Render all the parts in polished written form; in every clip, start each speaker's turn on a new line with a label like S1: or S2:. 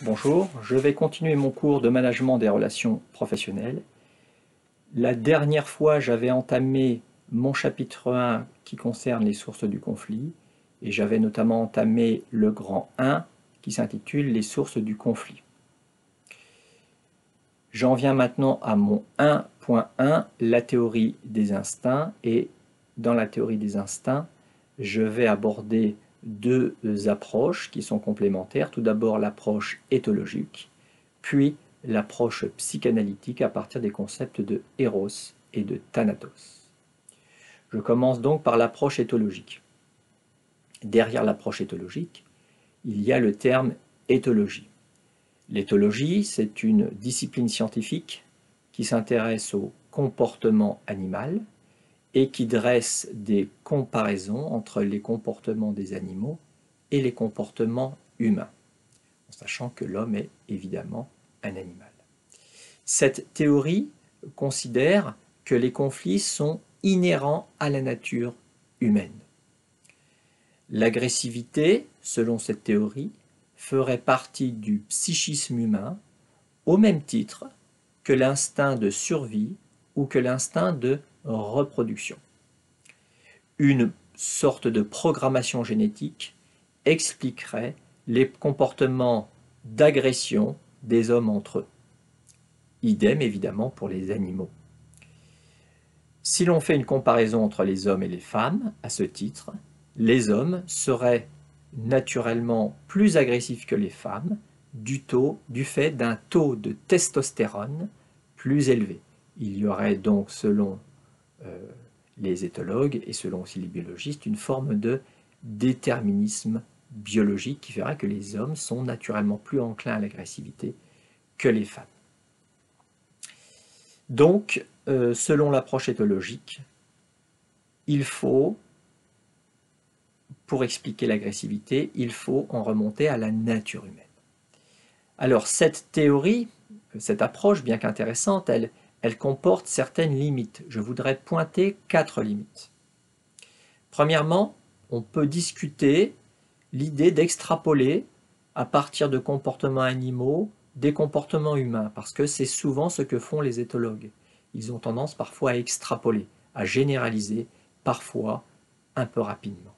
S1: Bonjour, je vais continuer mon cours de management des relations professionnelles. La dernière fois, j'avais entamé mon chapitre 1 qui concerne les sources du conflit et j'avais notamment entamé le grand 1 qui s'intitule les sources du conflit. J'en viens maintenant à mon 1.1, la théorie des instincts, et dans la théorie des instincts, je vais aborder deux approches qui sont complémentaires. Tout d'abord l'approche éthologique, puis l'approche psychanalytique à partir des concepts de Eros et de Thanatos. Je commence donc par l'approche éthologique. Derrière l'approche éthologique, il y a le terme éthologie. L'éthologie, c'est une discipline scientifique qui s'intéresse au comportement animal et qui dresse des comparaisons entre les comportements des animaux et les comportements humains, en sachant que l'homme est évidemment un animal. Cette théorie considère que les conflits sont inhérents à la nature humaine. L'agressivité, selon cette théorie, ferait partie du psychisme humain au même titre que l'instinct de survie ou que l'instinct de reproduction. Une sorte de programmation génétique expliquerait les comportements d'agression des hommes entre eux. Idem évidemment pour les animaux. Si l'on fait une comparaison entre les hommes et les femmes, à ce titre, les hommes seraient naturellement plus agressifs que les femmes du fait d'un taux de testostérone plus élevé. Il y aurait donc, selon les éthologues et selon aussi les biologistes, une forme de déterminisme biologique qui ferait que les hommes sont naturellement plus enclins à l'agressivité que les femmes. Donc, selon l'approche éthologique, il faut, pour expliquer l'agressivité, il faut en remonter à la nature humaine. Alors, cette théorie, cette approche, bien qu'intéressante, elle comporte certaines limites. Je voudrais pointer 4 limites. Premièrement, on peut discuter l'idée d'extrapoler à partir de comportements animaux des comportements humains, parce que c'est souvent ce que font les éthologues. Ils ont tendance parfois à extrapoler, à généraliser, parfois un peu rapidement.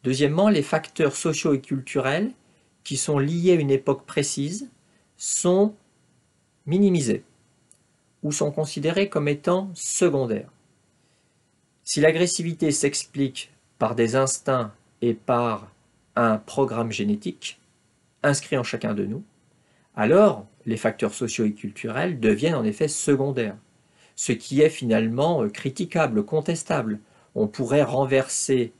S1: Deuxièmement, les facteurs sociaux et culturels qui sont liés à une époque précise sont minimisés ou sont considérés comme étant secondaires. Si l'agressivité s'explique par des instincts et par un programme génétique inscrit en chacun de nous, alors les facteurs sociaux et culturels deviennent en effet secondaires, ce qui est finalement critiquable, contestable. On pourrait renverser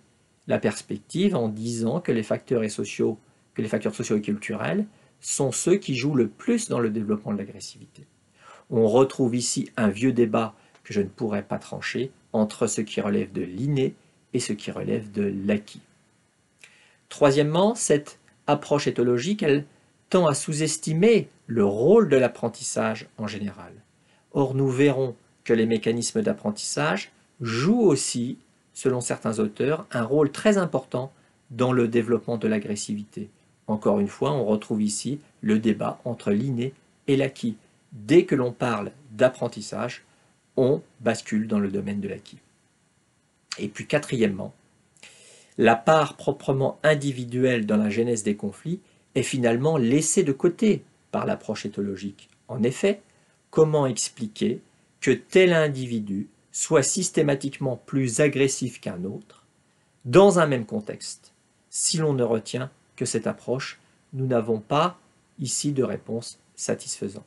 S1: la perspective en disant que les facteurs sociaux et culturels sont ceux qui jouent le plus dans le développement de l'agressivité. On retrouve ici un vieux débat que je ne pourrais pas trancher entre ce qui relève de l'inné et ce qui relève de l'acquis. Troisièmement, cette approche éthologique, elle tend à sous-estimer le rôle de l'apprentissage en général. Or, nous verrons que les mécanismes d'apprentissage jouent aussi, selon certains auteurs, un rôle très important dans le développement de l'agressivité. Encore une fois, on retrouve ici le débat entre l'inné et l'acquis. Dès que l'on parle d'apprentissage, on bascule dans le domaine de l'acquis. Et puis quatrièmement, la part proprement individuelle dans la genèse des conflits est finalement laissée de côté par l'approche éthologique. En effet, comment expliquer que tel individu soit systématiquement plus agressif qu'un autre dans un même contexte? Si l'on ne retient que cette approche, nous n'avons pas ici de réponse satisfaisante.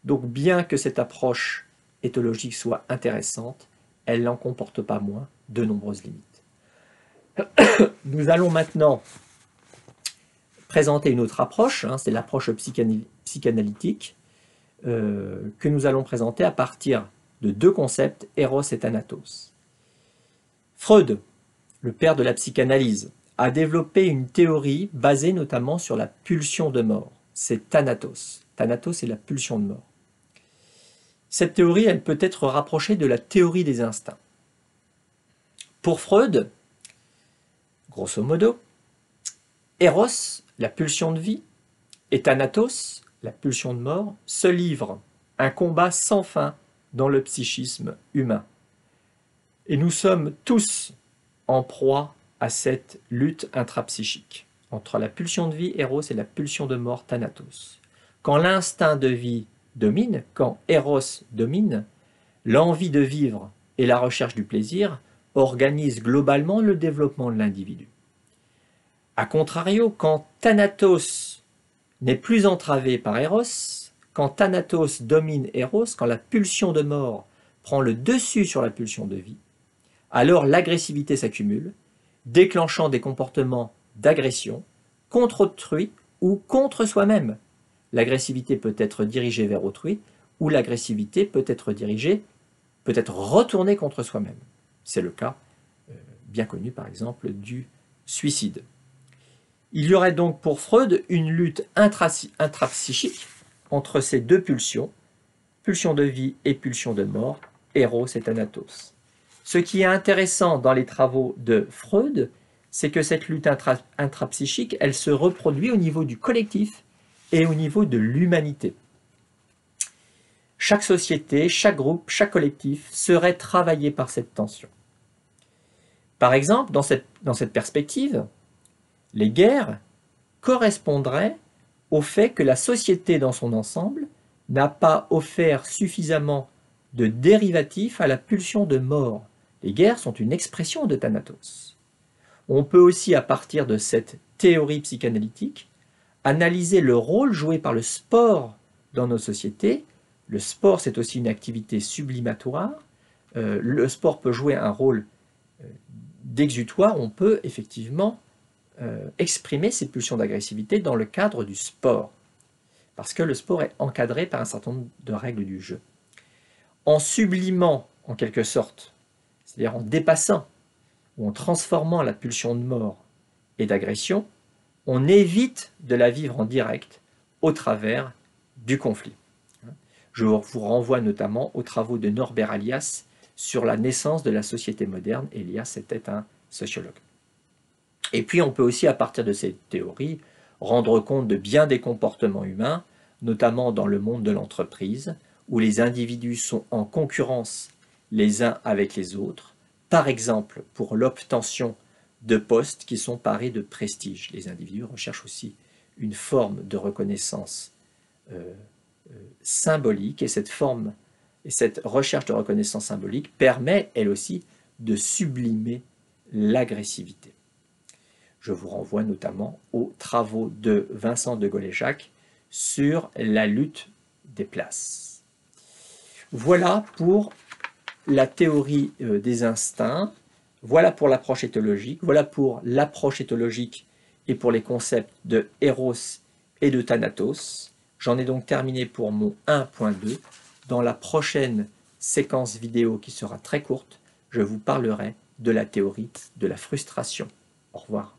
S1: Donc bien que cette approche éthologique soit intéressante, elle n'en comporte pas moins de nombreuses limites. Nous allons maintenant présenter une autre approche, c'est l'approche psychanalytique, que nous allons présenter à partir de deux concepts, Eros et Thanatos. Freud, le père de la psychanalyse, a développé une théorie basée notamment sur la pulsion de mort. C'est Thanatos. Thanatos est la pulsion de mort. Cette théorie, elle peut être rapprochée de la théorie des instincts. Pour Freud, grosso modo, Eros, la pulsion de vie, et Thanatos, la pulsion de mort, se livrent un combat sans fin dans le psychisme humain. Et nous sommes tous en proie à cette lutte intrapsychique entre la pulsion de vie, Eros, et la pulsion de mort, Thanatos. Quand l'instinct de vie domine, quand Eros domine, l'envie de vivre et la recherche du plaisir organisent globalement le développement de l'individu. A contrario, quand Thanatos n'est plus entravé par Eros, quand Thanatos domine Eros, quand la pulsion de mort prend le dessus sur la pulsion de vie, alors l'agressivité s'accumule, déclenchant des comportements d'agression contre autrui ou contre soi-même. L'agressivité peut être dirigée vers autrui ou l'agressivité peut être retournée contre soi-même. C'est le cas bien connu par exemple du suicide. Il y aurait donc pour Freud une lutte intrapsychique entre ces deux pulsions, pulsion de vie et pulsion de mort, Eros et Thanatos. Ce qui est intéressant dans les travaux de Freud, c'est que cette lutte intrapsychique, elle se reproduit au niveau du collectif et au niveau de l'humanité. Chaque société, chaque groupe, chaque collectif serait travaillé par cette tension. Par exemple, dans cette perspective, les guerres correspondraient au fait que la société dans son ensemble n'a pas offert suffisamment de dérivatifs à la pulsion de mort. Les guerres sont une expression de Thanatos. On peut aussi, à partir de cette théorie psychanalytique, analyser le rôle joué par le sport dans nos sociétés. Le sport, c'est aussi une activité sublimatoire. Le sport peut jouer un rôle d'exutoire. On peut effectivement exprimer ces pulsions d'agressivité dans le cadre du sport, parce que le sport est encadré par un certain nombre de règles du jeu. En sublimant, en quelque sorte, c'est-à-dire en dépassant ou en transformant la pulsion de mort et d'agression, on évite de la vivre en direct au travers du conflit. Je vous renvoie notamment aux travaux de Norbert Elias sur la naissance de la société moderne. Elias était un sociologue. Et puis on peut aussi, à partir de ces théories, rendre compte de bien des comportements humains, notamment dans le monde de l'entreprise, où les individus sont en concurrence les uns avec les autres, par exemple pour l'obtention de postes qui sont parés de prestige. Les individus recherchent aussi une forme de reconnaissance symbolique, et cette recherche de reconnaissance symbolique permet, elle aussi, de sublimer l'agressivité. Je vous renvoie notamment aux travaux de Vincent de Gaulle-Jacques sur la lutte des places. Voilà pour la théorie des instincts, voilà pour l'approche éthologique, voilà pour l'approche éthologique et pour les concepts de Eros et de Thanatos. J'en ai donc terminé pour mon 1.2. Dans la prochaine séquence vidéo qui sera très courte, je vous parlerai de la théorie de la frustration. Au revoir.